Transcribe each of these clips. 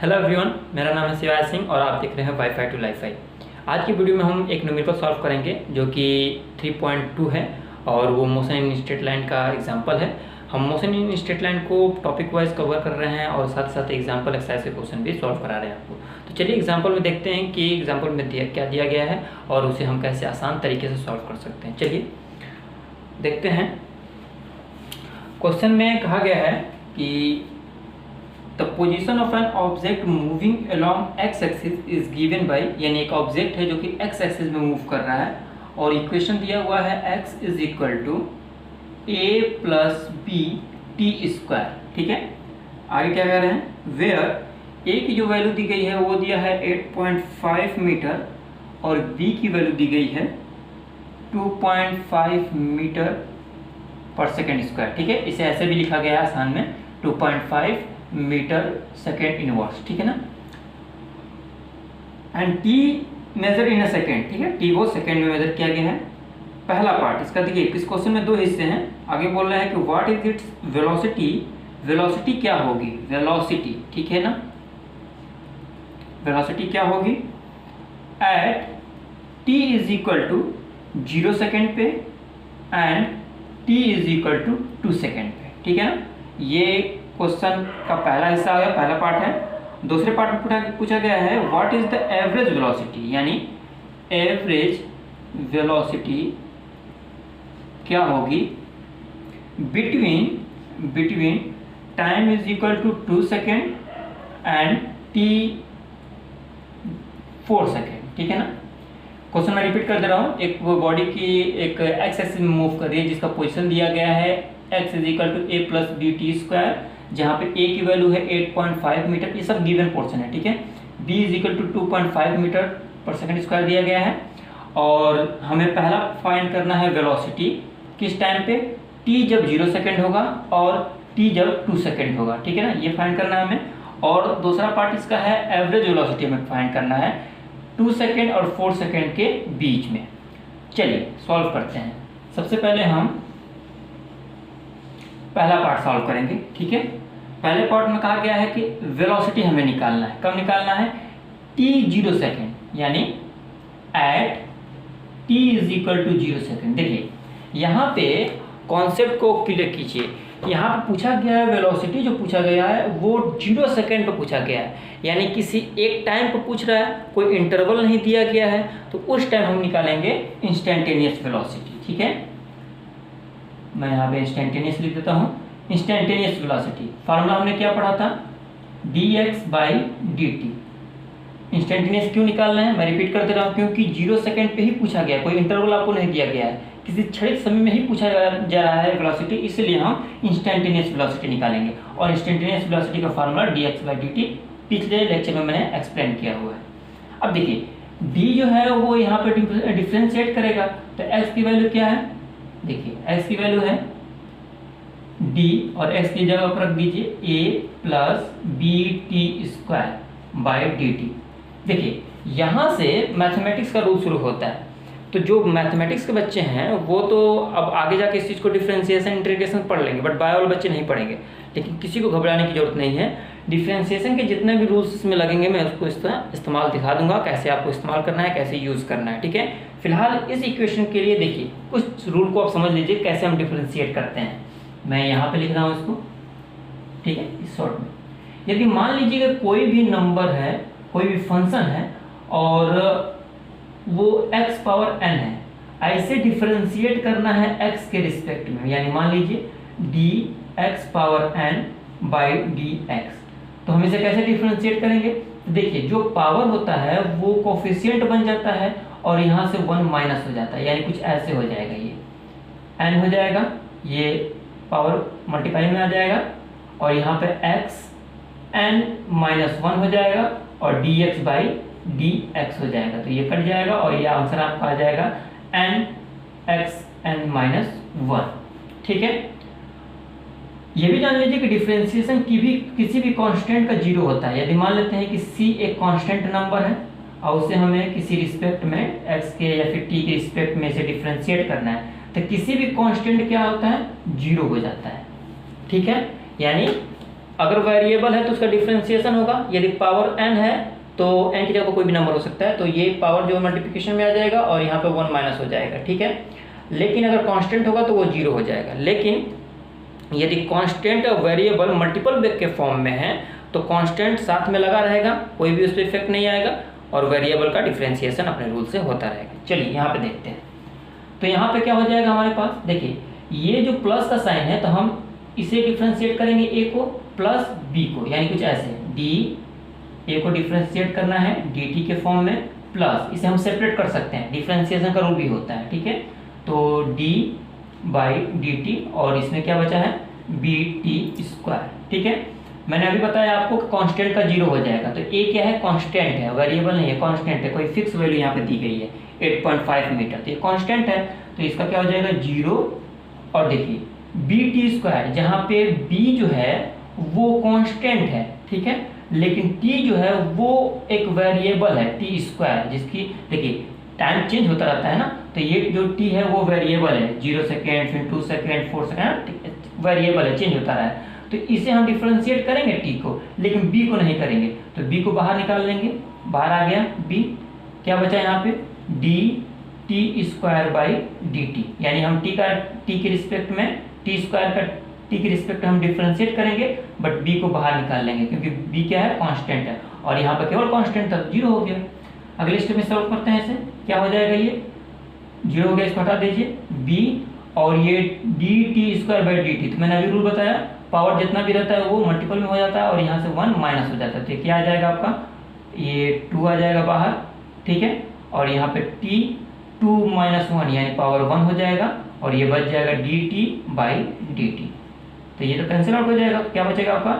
Hello everyone, मेरा नाम है शिवाज सिंह और आप देख रहे हैं वाईफाई टू लाइफाई। आज की वीडियो में हम एक न्यूमेरिकल सॉल्व करेंगे जो कि 3.2 है और वो मोशन इन स्ट्रेट लाइन का एग्जांपल है। हम मोशन इन स्ट्रेट लाइन को टॉपिक वाइज कवर कर रहे हैं और साथ साथ एग्जांपल एक्सरसाइज के क्वेश्चन भी सॉल्व करा रहे हैं आपको। तो चलिए एग्जांपल में देखते हैं कि एग्जांपल में क्या दिया गया है और उसे हम कैसे आसान तरीके से सॉल्व कर सकते हैं। चलिए देखते हैं। क्वेश्चन में कहा गया है कि the position of an object moving along x axis is given by, यानी एक ऑब्जेक्ट है जो कि एक्स एक्सिस में मूव कर रहा है और इक्वेशन दिया हुआ है x is equal to a plus b t square. ठीक है, आगे क्या कह रहे हैं, वेयर a की जो वैल्यू दी गई है वो दिया है 8.5 मीटर और b की वैल्यू दी गई है 2.5 मीटर पर सेकेंड स्क्वायर। ठीक है, इसे ऐसे भी लिखा गया है आसान में 2.5 मीटर सेकेंड इनवर्स। ठीक है ना, and t measure in a second. ठीक है, टी को सेकेंड में मेजर किया गया है। पहला पार्ट इसका देखिए, इस क्वेश्चन में दो हिस्से हैं। आगे बोल रहे हैं कि what is its velocity, velocity क्या होगी, वेलोसिटी। ठीक है ना, वेलोसिटी क्या होगी at t is equal to 0 second पे and t is equal to 2 second पे। ठीक है ना, ये क्वेश्चन का पहला हिस्सा आ गया, पहला पार्ट है। दूसरे पार्ट में पूछा गया है what is the average velocity, यानी एवरेज वेलोसिटी क्या होगी between time is equal to 2 second and t 4 second. ठीक है ना, क्वेश्चन मैं रिपीट कर दे रहा हूँ। एक बॉडी की एक एक्स एक्सिस में मूव कर रही है जिसका पोजीशन दिया गया है x is equal to a plus b t square, जहाँ पे a की वैल्यू है 8.5 मीटर, ये सब गिवन पोर्शन है। ठीक है, b is equal to 2.5 metre per second square दिया गया है और हमें पहला फाइंड करना है वेलोसिटी किस टाइम पे, t जब 0 सेकेंड होगा और t जब 2 सेकेंड होगा। ठीक है ना, ये फाइंड करना है हमें। और दूसरा पार्ट इसका है एवरेज वेलोसिटी हमें फाइंड करना है 2 सेकेंड और 4 सेकेंड के बीच में। चलिए सॉल्व करते हैं। सबसे पहले हम पहला पार्ट सॉल्व करेंगे। ठीक है, पहले पार्ट में कहा गया है कि वेलोसिटी हमें निकालना है। कब निकालना है, t 0 सेकेंड, यानी at t is equal to 0 second. देखिए यहाँ पे कॉन्सेप्ट को क्लियर कीजिए। यहाँ पे पूछा गया है वेलोसिटी, जो पूछा गया है वो 0 सेकेंड पे पूछा गया है, यानी किसी एक टाइम पे पूछ रहा है, कोई इंटरवल नहीं दिया गया है, तो उस टाइम हम निकालेंगे इंस्टेंटेनियस वेलोसिटी। ठीक है, मैं यहाँ पे इंस्टेंटेनियस लिख देता हूँ। इंस्टेंटेनियस वेलोसिटी फार्मूला हमने क्या पढ़ा था, dx बाई dt। इंस्टेंटेनियस क्यों निकालना है, मैं रिपीट कर दे रहा हूँ, क्योंकि 0 सेकेंड पे ही पूछा गया, कोई इंटरवल आपको नहीं दिया गया है, किसी क्षणिक समय में ही पूछा जा रहा है वेलोसिटी, इसलिए हम इंस्टेंटेनियस वेलोसिटी निकालेंगे। और इंस्टेंटेनियस वेलोसिटी का फार्मूला dx बाई dt पिछले लेक्चर में मैंने एक्सप्लेन किया हुआ है। अब देखिए d जो है वो यहाँ पे डिफ्रेंशिएट करेगा, तो x की वैल्यू क्या है, देखिए x की वैल्यू है d और x की जगह पर रख दीजिए a plus b t square by d t. देखिए यहाँ से मैथमेटिक्स का रूल शुरू होता है, तो जो मैथमेटिक्स के बच्चे हैं वो तो अब आगे जाके इस चीज़ को डिफरेंशिएशन इंटीग्रेशन पढ़ लेंगे, बट बायो वाले बच्चे नहीं पढ़ेंगे। लेकिन किसी को घबराने की जरूरत नहीं है, डिफरेंशिएशन के जितने भी रूल्स इसमें लगेंगे मैं उसको इस्तेमाल दिखा दूंगा, कैसे आपको इस्तेमाल करना है, कैसे यूज़ करना है। ठीक है, फिलहाल इस इक्वेशन के लिए देखिए कुछ रूल को आप समझ लीजिए कैसे हम डिफरेंशिएट करते हैं। मैं यहाँ पे लिख रहा हूँ इसको। ठीक है, इस शॉर्ट में यदि मान लीजिए कोई भी नंबर है, कोई भी फंक्शन है और वो x पावर n है, ऐसे डिफरेंशिएट करना है x के रिस्पेक्ट में, यानी मान लीजिए dx power n by dx। तो हम इसे कैसे डिफरेंशिएट करेंगे, देखिए जो पावर होता है वो कोफिशिएंट बन जाता है और यहाँ से 1 माइनस हो जाता है, यानी कुछ ऐसे हो जाएगा, ये n हो जाएगा, ये पावर मल्टीप्लाई में आ जाएगा और यहाँ पे x n माइनस 1 हो जाएगा और dx बाई dx हो जाएगा, तो ये कट जाएगा और ये आंसर आपका आ जाएगा n x n माइनस 1। ठीक है, ये भी जान लीजिए कि डिफरेंशिएशन की भी किसी भी कांस्टेंट का 0 होता है। यदि मान लेते हैं कि c एक कांस्टेंट नंबर है और उसे हमें किसी रिस्पेक्ट में x के या फिर t के रिस्पेक्ट में इसे डिफरेंशिएट करना है, तो किसी भी कांस्टेंट क्या होता है, 0 हो जाता है। ठीक है, यानी अगर वेरिएबल है तो उसका डिफरेंशिएशन होगा, यदि पावर n है तो n की जगह कोई भी नंबर हो सकता है, तो ये पावर जो मल्टीप्लिकेशन में आ जाएगा और यहाँ पे 1 माइनस हो जाएगा, ठीक है। लेकिन अगर कांस्टेंट होगा तो वो 0 हो जाएगा। लेकिन यदि कांस्टेंट और वेरिएबल मल्टीपल के फॉर्म में है तो कांस्टेंट साथ में लगा रहेगा, कोई भी उस पर इफेक्ट नहीं आएगा, और वेरिएबल का डिफरेंशिएशन अपने रूल से होता रहेगा। चलिए यहाँ पे देखते हैं। तो यहाँ पे क्या हो जाएगा हमारे पास, देखिए ये जो प्लस का साइन है तो हम इसे डिफ्रेंशिएट करेंगे ए को प्लस बी को, यानी कुछ ऐसे डी, ए को डिफ्रेंशिएट करना है डी टी के फॉर्म में, प्लस इसे हम सेपरेट कर सकते हैं, डिफ्रेंशिएशन का रूल भी होता है, ठीक है। तो डी बाई डी टी, और इसमें क्या बचा है बी टी स्क्वायर, ठीक है। मैंने अभी बताया आपको कि कांस्टेंट का 0 हो जाएगा, तो ए क्या है कांस्टेंट है, वेरिएबल नहीं है, कांस्टेंट है, कोई फिक्स वैल्यू यहाँ पे दी गई है 8.5 मीटर, तो ये कांस्टेंट है, तो इसका क्या हो जाएगा 0। और देखिए बी टी स्क्वायर, जहाँ पे बी जो है वो कांस्टेंट है, ठीक है, लेकिन टी जो है वो एक वेरिएबल है टी स्क्वायर, जिसकी देखिए टाइम चेंज होता रहता है ना, तो ये जो टी है वो वेरिएबल है, 0 सेकेंड, फिर 2 सेकेंड, 4 सेकेंड, वेरिएबल है, चेंज होता रहा है। तो इसे हम डिफरेंशिएट करेंगे टी को, लेकिन बी को नहीं करेंगे, तो बी को बाहर निकाल लेंगे, बाहर आ गया बी, क्या बचा यहाँ पे D T square by d T, यानी हम टी के रिस्पेक्ट में टी स्क्वायर का टी के रिस्पेक्ट हम डिफरेंशिएट करेंगे, बट बी को बाहर निकाल लेंगे क्योंकि बी क्या है कांस्टेंट है, और यहाँ पर केवल कांस्टेंट था 0 हो गया। अगले स्टेप में सॉल्व करते हैं, इसे क्या हो जाएगा, ये 0 हो गया, इसको हटा दीजिए बी, और ये D T square by d T, तो मैंने अभी रूल बताया पावर जितना भी रहता है वो मल्टीपल में हो जाता है, और यहाँ से 1 माइनस हो जाता है, तो क्या आ जाएगा आपका ये 2 आ जाएगा बाहर, ठीक है, और यहाँ पे टी 2 माइनस 1 यानी पावर 1 हो जाएगा, और ये बच जाएगा D T by d T, तो ये तो कैंसिल आउट हो जाएगा, क्या बचेगा आपका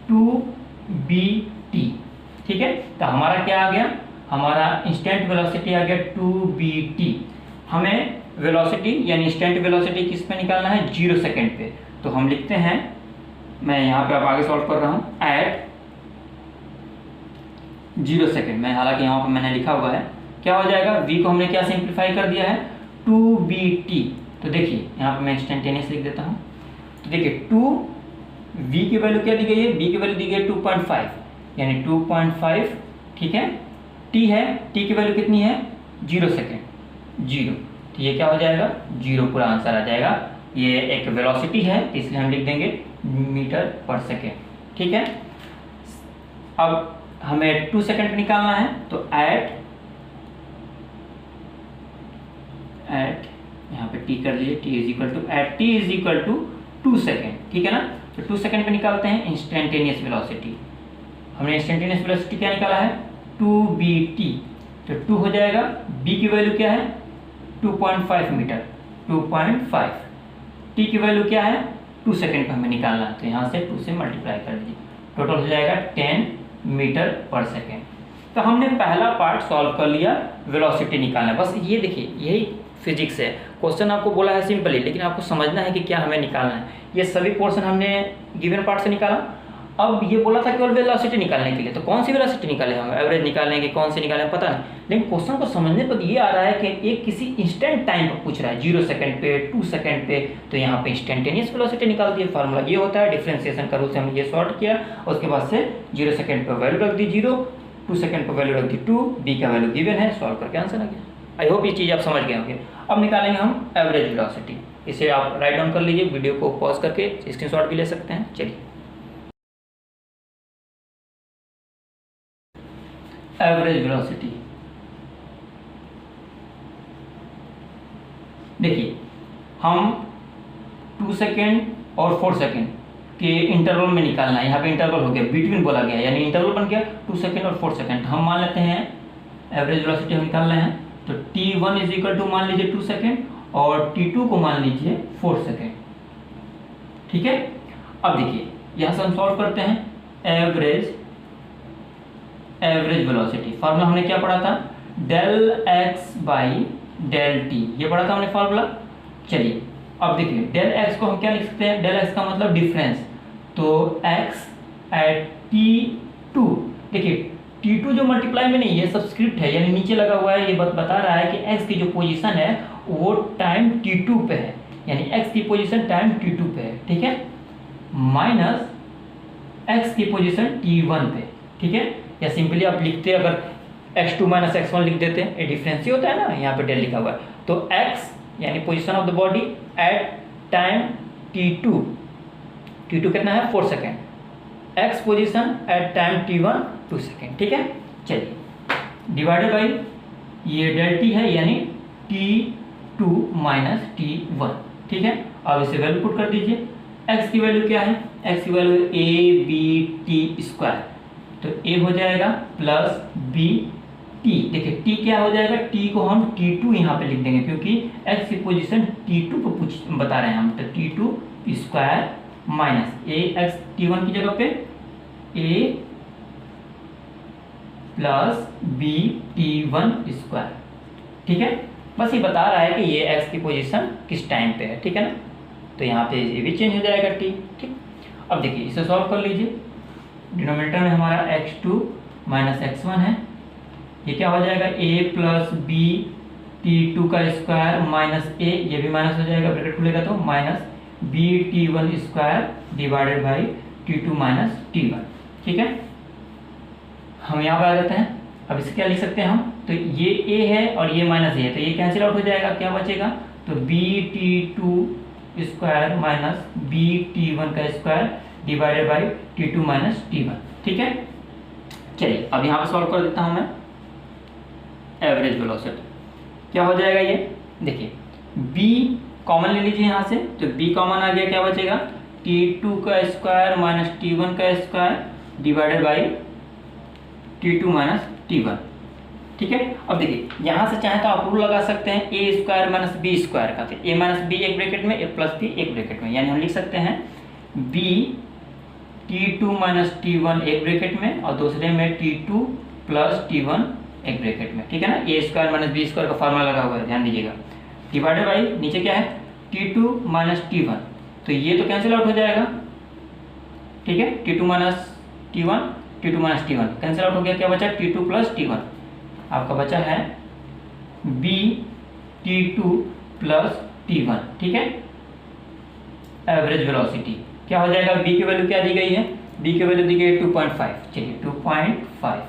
2bt, ठीक है। तो हमारा क्या आ गया, हमारा इंस्टेंट वेलोसिटी आ गया 2bt। हमें वेलोसिटी यानी इंस्टेंट वेलोसिटी किस पे निकालना है 0 सेकेंड पे, तो हम लिखते हैं, मैं यहाँ पे अब आगे सॉल्व कर रहा हूँ, एट 0 सेकेंड में, हालांकि यहाँ पे मैंने लिखा हुआ है, क्या हो जाएगा v को हमने क्या सिंप्लीफाई कर दिया है 2bt, तो देखिए यहाँ पे मैं इंस्टेंटेनियस लिख देता हूँ, तो देखिए 2v की वैल्यू क्या दी गई है, b की वैल्यू दी गई है 2.5 यानी 2.5, ठीक है, t है, t की वैल्यू कितनी है 0 सेकेंड 0, तो ये क्या हो जाएगा 0 पूरा आंसर आ जाएगा। ये एक वेलोसिटी है इसलिए हम लिख देंगे मीटर पर सेकेंड, ठीक है। अब हमें 2 सेकेंड निकालना है, तो एट यहाँ पे t कर लिए, t is equal to at t is equal to 2 second, ठीक है ना। तो 2 सेकेंड पे निकालते हैं इंस्टेंटेनियस वेलोसिटी, हमने इंस्टेंटेनियस वेलोसिटी क्या निकाला है 2bt, तो 2 हो जाएगा, b की वैल्यू क्या है 2.5 मीटर 2.5, t की वैल्यू क्या है 2 सेकेंड पे हमें निकालना है, तो यहाँ से 2 से मल्टीप्लाई कर दीजिए, टोटल हो जाएगा 10 मीटर पर सेकेंड। तो हमने पहला पार्ट सॉल्व कर लिया, वेलोसिटी निकालना। बस ये देखिए यही फिजिक्स है, क्वेश्चन आपको बोला है सिंपली, लेकिन आपको समझना है कि क्या हमें निकालना है। ये सभी पोर्शन हमने गिवन पार्ट से निकाला, अब ये बोला था केवल वेलोसिटी निकालने के लिए, तो कौन सी वेलोसिटी निकाले हम, एवरेज निकालेंगे, कौन सी निकालें पता नहीं, लेकिन क्वेश्चन को समझने पर ये आ रहा है कि एक किसी इंस्टेंट टाइम पर पूछ रहा है 0 सेकंड पे 2 सेकंड पे, तो यहाँ पे इंस्टेंटेनियस वेलोसिटी निकाल दिए। फार्मूला ये होता है, डिफरेंशिएशन का रूल से हमने ये सॉर्ट किया, उसके बाद से 0 सेकंड पर वैल्यू रख दी 0, 2 सेकंड पर वैल्यू रख दी 2, बी का वैल्यू गिवन है, सॉल्व करके आंसर आ गया। आई होप ये चीज़ आप समझ गए होंगे। अब निकालेंगे हम एवरेज वेलोसिटी, इसे आप राइट डाउन कर लीजिए, वीडियो को पॉज करके स्क्रीनशॉट भी ले सकते हैं। चलिए एवरेज वेलोसिटी, देखिए हम 2 सेकेंड और 4 सेकेंड के इंटरवल में निकालना है, यहाँ पे इंटरवल हो गया, बिटवीन बोला गया यानी इंटरवल बन गया 2 सेकेंड और 4 सेकेंड। हम मान लेते हैं एवरेज वेलोसिटी हम निकाल रहे हैं, तो t1 इज इक्वल टू मान लीजिए 2 सेकेंड और t2 को मान लीजिए 4 सेकेंड, ठीक है। अब देखिए यहाँ से हम सॉल्व करते हैं एवरेज वेलोसिटी, फार्मूला हमने क्या पढ़ा था del x by del t, ये पढ़ा था हमने फार्मूला। चलिए अब देखिए डेल एक्स को हम क्या लिख सकते हैं, डेल एक्स का मतलब डिफरेंस, तो एक्स एट t2, देखिए t2 जो मल्टीप्लाई में नहीं, ये सब्सक्रिप्ट है यानी नीचे लगा हुआ है, ये बता रहा है कि x की जो पोजीशन है वो टाइम t2 पे है, यानी x की पोजीशन टाइम t2 पे है, ठीक है, माइनस x की पोजीशन t1 पे, ठीक है। या सिंपली आप लिखते अगर x2 माइनस x1 लिख देते हैं, ये डिफरेंस ही होता है ना, यहाँ पे डेल लिखा हुआ है। तो x यानी position of the body at time t2, t2 कितना है 4 second, x position at time t1 2 second, ठीक है। चलिए डिवाइडेड बाई ये डेल t है यानी t2 माइनस t1, ठीक है। अब इसे वैल्यू पुट कर दीजिए। x की वैल्यू क्या है, x की value a b t square, तो a हो जाएगा प्लस बी टी। देखिए t क्या हो जाएगा, t को हम t2 यहाँ पे लिख देंगे क्योंकि x की पोजीशन t2 को बता रहे हैं हम, तो t2 स्क्वायर माइनस ए एक्स t1 की जगह पे a plus B t1 square, ठीक है। बस ये बता रहा है कि ये x की पोजीशन किस टाइम पे है, ठीक है ना। तो यहाँ पे ये भी चेंज हो जाएगा t, ठीक। अब देखिए इसे सॉल्व कर लीजिए। डिनोमिनेटर में हमारा x2 माइनस x1 है, ये क्या हो जाएगा a प्लस बी t2 का स्क्वायर माइनस a, ये भी माइनस हो जाएगा, ब्रैकेट खुलेगा तो minus b t1 square divided by t2 minus t1, ठीक है। हम यहाँ पे आ जाते हैं। अब इसे क्या लिख सकते हैं हम, तो ये a है और ये माइनस a है, तो ये कैंसिल आउट हो जाएगा, क्या बचेगा, तो B t2 square minus b t1 का square divided by t2 minus t1, ठीक है। चलिए अब यहाँ पे सॉल्व कर देता हूँ मैं। एवरेज वेलोसिटी क्या हो जाएगा, ये देखिए b कॉमन ले लीजिए यहाँ से, तो b कॉमन आ गया, क्या बचेगा t2 का स्क्वायर माइनस t1 का square divided by t2 minus t1, ठीक है। अब देखिए यहाँ से चाहे तो आप रूल लगा सकते हैं a square minus b square का, तो a माइनस बी एक ब्रैकेट में, a प्लस बी एक ब्रैकेट में, यानी हम लिख सकते हैं b t2 माइनस t1 एक ब्रैकेट में और दूसरे में t2 प्लस t1 एक ब्रैकेट में, ठीक है ना। a square minus b square का फार्मूला लगा हुआ है, ध्यान दीजिएगा। डिवाइडेड बाई नीचे क्या है t2 माइनस t1, तो ये तो कैंसिल आउट हो जाएगा, ठीक है। t2 minus t1, t2 minus t1 cancel out हो गया, क्या बचा t2 प्लस t1, आपका बचा है b t2 प्लस t1, ठीक है। एवरेज वेलोसिटी क्या हो जाएगा, b की वैल्यू क्या दी गई है, b की वैल्यू दी गई है 2.5, चलिए 2.5।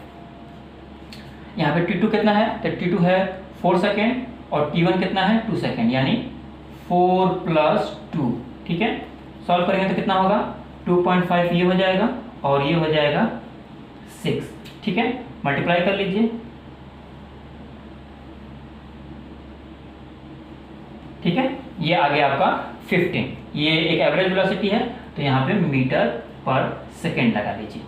यहाँ पे t2 कितना है, तो t2 है 4 सेकेंड और t1 कितना है 2 सेकेंड, यानी 4 प्लस 2, ठीक है। सॉल्व करेंगे तो कितना होगा 2.5 ये हो जाएगा और ये हो जाएगा 6, ठीक है। मल्टीप्लाई कर लीजिए, ठीक है। ये आ गया आपका 15, ये एक एवरेज वेलोसिटी है, तो यहाँ पे मीटर पर सेकेंड लगा लीजिए,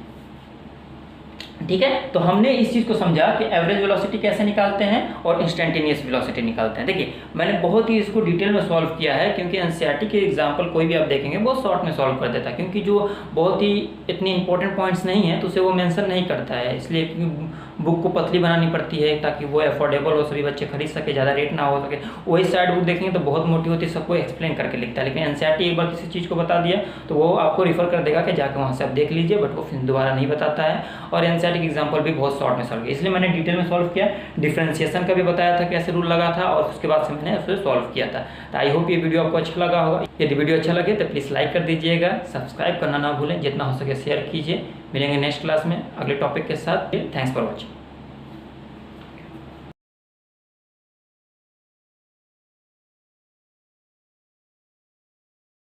ठीक है। तो हमने इस चीज़ को समझा कि एवरेज वेलोसिटी कैसे निकालते हैं और इंस्टेंटेनियस वेलोसिटी निकालते हैं। देखिए मैंने बहुत ही इसको डिटेल में सॉल्व किया है, क्योंकि एनसीईआरटी के एग्जांपल कोई भी आप देखेंगे बहुत शॉर्ट में सॉल्व कर देता है, क्योंकि जो बहुत ही इतनी इंपॉर्टेंट पॉइंट्स नहीं है तो उसे वो मेंशन नहीं करता है, इसलिए बुक को पतली बनानी पड़ती है ताकि वो अफोर्डेबल हो, सभी बच्चे खरीद सके, ज़्यादा रेट ना हो सके। वही साइड बुक देखेंगे तो बहुत मोटी होती है, सबको एक्सप्लेन करके लिखता है, लेकिन एनसीईआरटी एक बार किसी चीज़ को बता दिया तो वो आपको रिफर कर देगा कि जाकर वहाँ से आप देख लीजिए, बट वो फिर दोबारा नहीं बताता है। और एनसीईआरटी के एग्जाम्पल भी बहुत शॉर्ट में सॉल्व किया, इसलिए मैंने डिटेल में सॉल्व किया। डिफ्रेंशिएशन का भी बताया था कैसे रूल लगा था, और उसके बाद से मैंने उसे सॉल्व किया था। तो आई होप ये वीडियो आपको अच्छा लगा होगा। यदि वीडियो अच्छा लगे तो प्लीज़ लाइक कर दीजिएगा, सब्सक्राइब करना ना भूलें, जितना हो सके शेयर कीजिए। मिलेंगे नेक्स्ट क्लास में अगले टॉपिक के साथ। Thanks for watching.